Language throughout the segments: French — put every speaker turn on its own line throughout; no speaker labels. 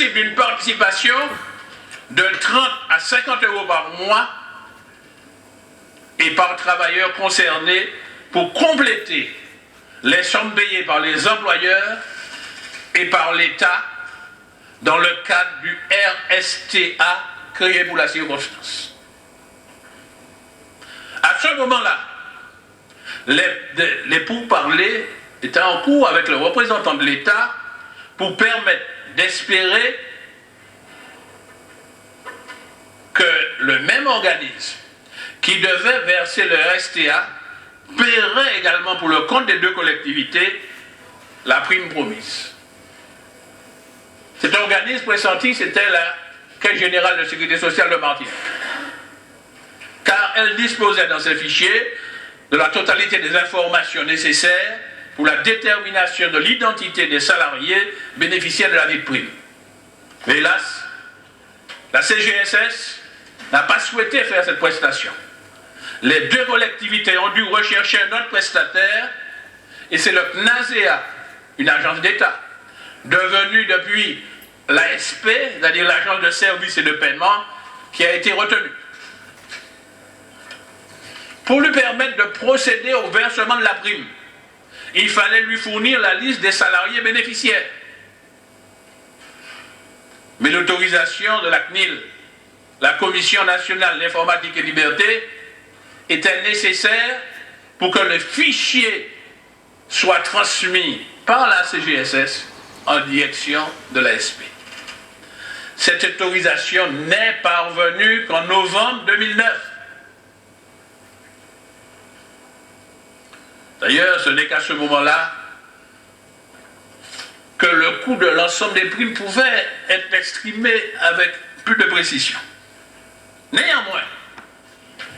d'une participation de 30 à 50 euros par mois et par travailleur concerné pour compléter les sommes payées par les employeurs et par l'État dans le cadre du RSTA créé pour la circonstance. À ce moment-là, les pourparlers étaient en cours avec le représentant de l'État pour permettre d'espérer que le même organisme qui devait verser le RSTA paierait également pour le compte des deux collectivités la prime promise. Cet organisme pressenti, c'était la Caisse générale de sécurité sociale de Martinique, car elle disposait dans ses fichiers de la totalité des informations nécessaires pour la détermination de l'identité des salariés bénéficiaires de la dite prime. Mais hélas, la CGSS n'a pas souhaité faire cette prestation. Les deux collectivités ont dû rechercher un autre prestataire et c'est le CNASEA, une agence d'État, devenue depuis l'ASP, c'est-à-dire l'agence de services et de paiement, qui a été retenue pour lui permettre de procéder au versement de la prime. Il fallait lui fournir la liste des salariés bénéficiaires. Mais l'autorisation de la CNIL, la Commission nationale d'informatique et liberté, était nécessaire pour que le fichier soit transmis par la CGSS en direction de l'ASP. Cette autorisation n'est parvenue qu'en novembre 2009. D'ailleurs, ce n'est qu'à ce moment-là que le coût de l'ensemble des primes pouvait être estimé avec plus de précision. Néanmoins,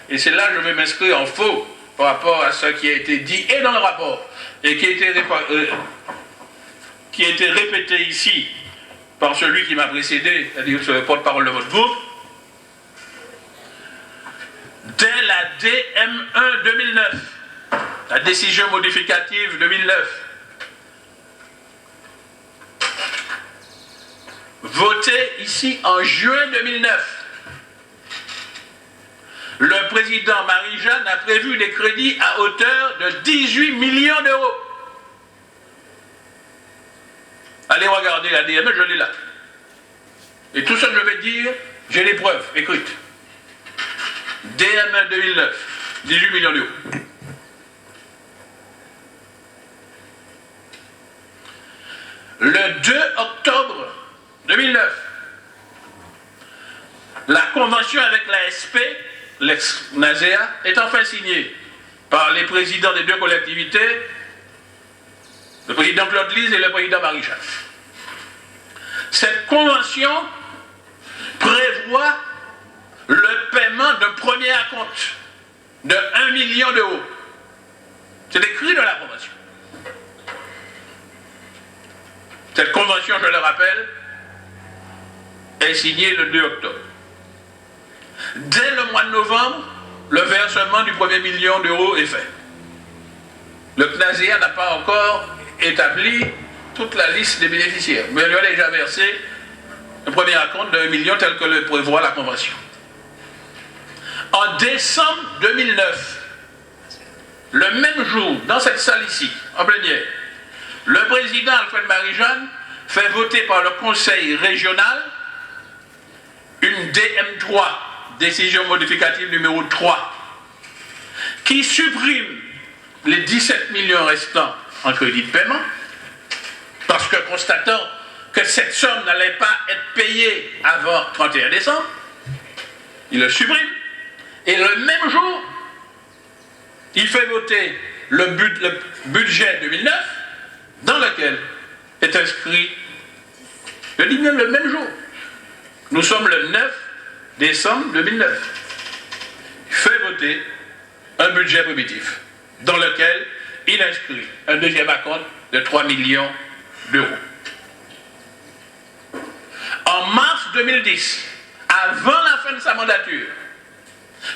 et c'est là que je vais m'inscrire en faux par rapport à ce qui a été dit et dans le rapport et qui a été répété ici par celui qui m'a précédé, c'est-à-dire le porte-parole de votre groupe, dès la DM1 2009, la décision modificative 2009, votée ici en juin 2009, le président Marie-Jeanne a prévu des crédits à hauteur de 18 millions d'euros. Allez regarder la DM, je l'ai là. Et tout ça que je vais dire, j'ai les preuves écrites. DM 2009, 18 millions d'euros. Le 2 octobre 2009, la convention avec l'ASP, l'ex-NASEA, est enfin signée par les présidents des deux collectivités, le président Claude Lise et le président Marie-Jeanne. Cette convention prévoit le paiement d'un premier acompte de 1 million d'euros. C'est écrit dans la convention. Cette convention, je le rappelle, est signée le 2 octobre. Dès le mois de novembre, le versement du premier million d'euros est fait. Le CNASEA n'a pas encore établi toute la liste des bénéficiaires, mais il lui a déjà versé le premier acompte de 1 million tel que le prévoit la convention. En décembre 2009, le même jour, dans cette salle ici, en plénière, le président Alfred Marie-Jeanne fait voter par le conseil régional une DM3, décision modificative numéro 3, qui supprime les 17 millions restants en crédit de paiement, parce que constatant que cette somme n'allait pas être payée avant 31 décembre, il le supprime. Et le même jour, il fait voter le budget 2009, dans lequel est inscrit, je dis bien le même jour, nous sommes le 9 décembre 2009, il fait voter un budget primitif, dans lequel il inscrit un deuxième acompte de 3 millions d'euros. En mars 2010, avant la fin de sa mandature,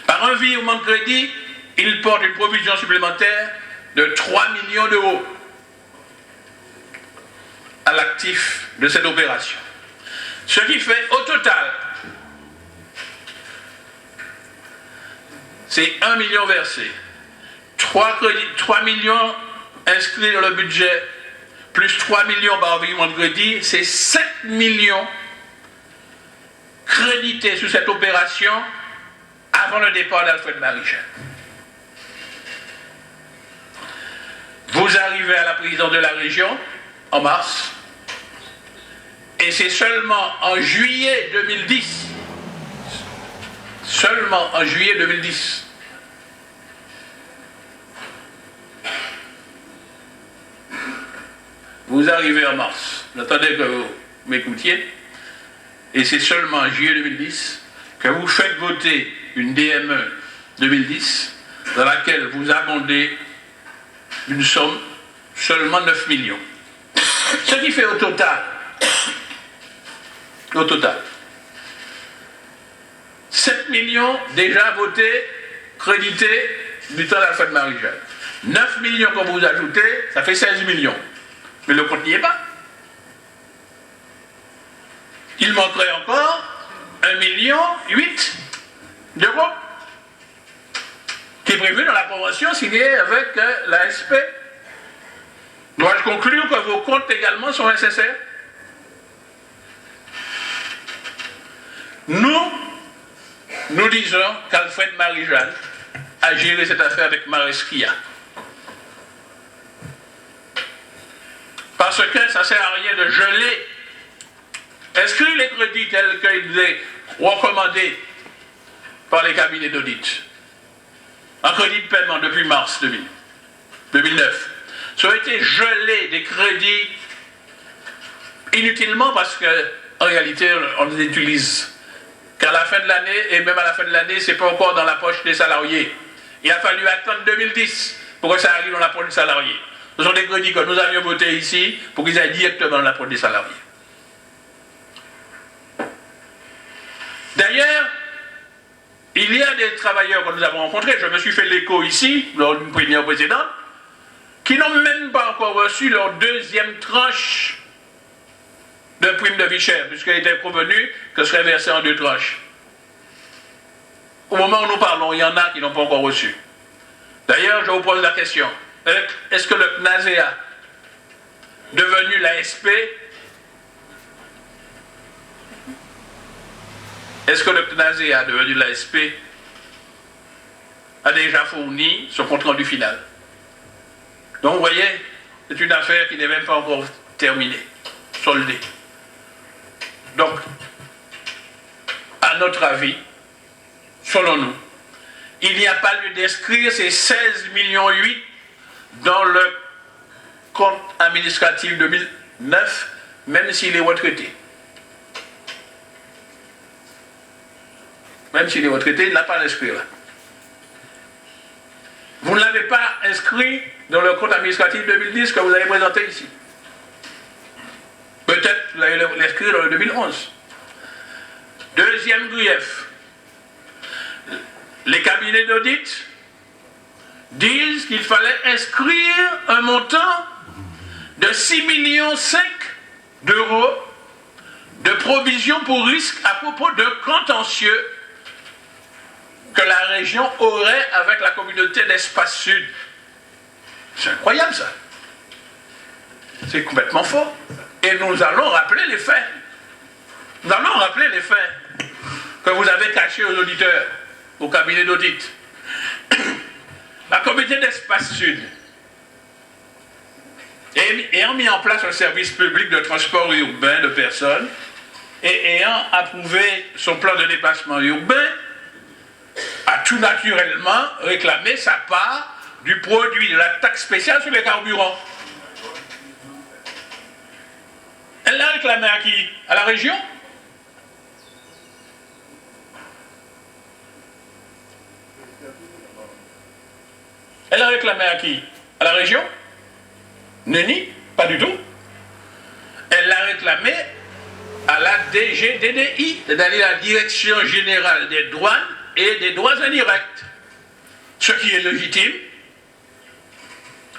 par un virement de crédit, il porte une provision supplémentaire de 3 millions d'euros à l'actif de cette opération. Ce qui fait au total, c'est 1 million versé, 3 millions inscrits dans le budget, plus 3 millions par environnement de crédit, c'est 7 millions crédités sur cette opération avant le départ d'Alfred Marichal. Vous arrivez à la présidence de la région en mars, et c'est seulement en juillet 2010, vous arrivez en mars, j'attendais que vous m'écoutiez, et c'est seulement en juillet 2010 que vous faites voter une DME 2010 dans laquelle vous abondez une somme seulement 9 millions. Ce qui fait au total, 7 millions déjà votés, crédités du temps d'Alfred Marichal. 9 millions que vous ajoutez, ça fait 16 millions. Mais le compte n'y est pas. Il manquerait encore 1,8 million d'euros qui est prévu dans la convention signée avec l'ASP. Dois-je conclure que vos comptes également sont nécessaires? Nous disons qu'Alfred Marichal a géré cette affaire avec Maresquilla. Parce que ça ne sert à rien de geler. Inscrire les crédits tels qu'ils étaient recommandés par les cabinets d'audit. En crédit de paiement depuis mars 2009. Ça a été gelé des crédits inutilement parce qu'en réalité, on les utilise qu'à la fin de l'année, et même à la fin de l'année, ce n'est pas encore dans la poche des salariés. Il a fallu attendre 2010 pour que ça arrive dans la poche des salariés. Ce sont des crédits que nous avions votés ici pour qu'ils aillent directement dans la poche des salariés. D'ailleurs, il y a des travailleurs que nous avons rencontrés, je me suis fait l'écho ici, lors d'une première précédente, qui n'ont même pas encore reçu leur deuxième tranche de prime de vie chère, puisqu'elle était convenue que ce serait versé en 2 tranches. Au moment où nous parlons, il y en a qui n'ont pas encore reçu. D'ailleurs, je vous pose la question, est-ce que le CNASEA, devenu l'ASP, est-ce que le CNASEA, devenu l'ASP, a déjà fourni son compte rendu final? Donc vous voyez, c'est une affaire qui n'est même pas encore terminée, soldée. Donc, à notre avis, selon nous, il n'y a pas lieu d'inscrire ces 16,8 millions dans le compte administratif 2009, même s'il est retraité. Même s'il est retraité, il n'a pas à l'inscrire là. Vous ne l'avez pas inscrit dans le compte administratif 2010 que vous avez présenté ici. Peut-être vous allez l'inscrire dans le 2011. Deuxième grief. Les cabinets d'audit disent qu'il fallait inscrire un montant de 6,5 millions d'euros de provision pour risque à propos de contentieux que la région aurait avec la communauté d'Espace Sud. C'est incroyable ça. C'est complètement faux. Et nous allons rappeler les faits. Nous allons rappeler les faits que vous avez cachés aux auditeurs, au cabinet d'audit. La communauté d'Espace Sud, ayant mis en place un service public de transport urbain de personnes et ayant approuvé son plan de déplacement urbain, a tout naturellement réclamé sa part du produit de la taxe spéciale sur les carburants. Elle l'a réclamé à qui? À la région? Elle l'a réclamé à qui? À la région? Nenni? Pas du tout. Elle l'a réclamé à la DGDDI, c'est-à-dire la Direction Générale des Douanes et des Droits Indirects. Ce qui est légitime,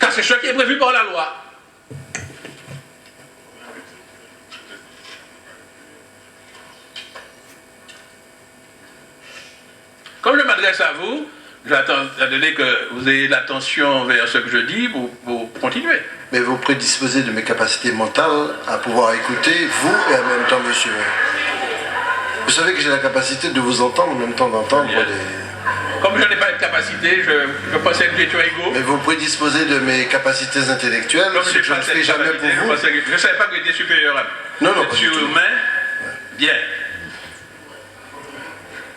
car c'est ce qui est prévu par la loi. s'adresse à vous, j'attends à donner que vous ayez l'attention vers ce que je dis, vous continuez.
Mais vous prédisposez de mes capacités mentales à pouvoir écouter vous et en même temps monsieur. Vous savez que j'ai la capacité de vous entendre en même temps d'entendre des...
Comme je n'ai pas de capacité, je pensais que vous étiez égaux.
Mais vous prédisposez de mes capacités intellectuelles,
Comme
ce que je ne ferai jamais pour vous.
Je ne savais pas que vous étiez supérieur à moi.
Non, non, pas du tout.
Surhumain. Bien.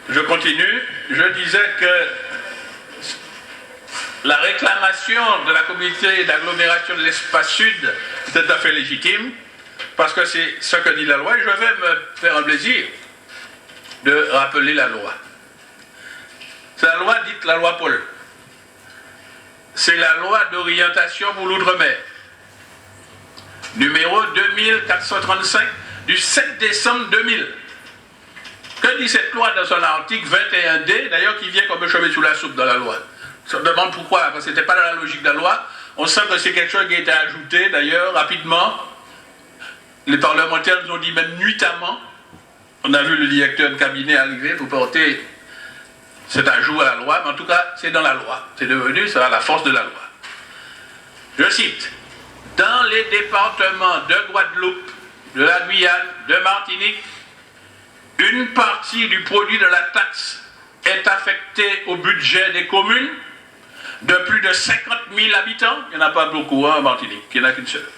Je continue. Je disais que la réclamation de la communauté d'agglomération de l'espace sud est tout à fait légitime, parce que c'est ce que dit la loi, et je vais me faire un plaisir de rappeler la loi. C'est la loi dite la loi Paul. C'est la loi d'orientation pour l'outre-mer, numéro 2435 du 7 décembre 2000. Que dit cette loi dans son article 21D, d'ailleurs qui vient comme un cheveu sous la soupe dans la loi? On se demande pourquoi, parce que ce n'était pas dans la logique de la loi. On sent que c'est quelque chose qui a été ajouté, d'ailleurs, rapidement. Les parlementaires nous ont dit même nuitamment. On a vu le directeur de cabinet arriver pour porter cet ajout à la loi, mais en tout cas, c'est dans la loi. C'est devenu, ça a la force de la loi. Je cite, dans les départements de Guadeloupe, de la Guyane, de Martinique, une partie du produit de la taxe est affectée au budget des communes de plus de 50 000 habitants, il n'y en a pas beaucoup en Martinique, il n'y en a qu'une seule,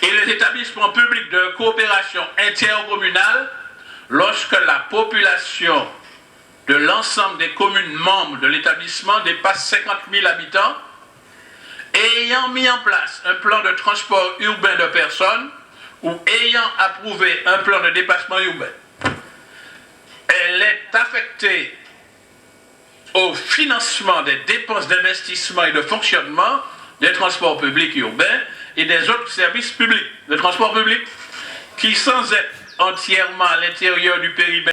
et les établissements publics de coopération intercommunale, lorsque la population de l'ensemble des communes membres de l'établissement dépasse 50 000 habitants, ayant mis en place un plan de transport urbain de personnes ou ayant approuvé un plan de déplacement urbain. Elle est affectée au financement des dépenses d'investissement et de fonctionnement des transports publics urbains et des autres services publics de transport public qui, sans être entièrement à l'intérieur du périmètre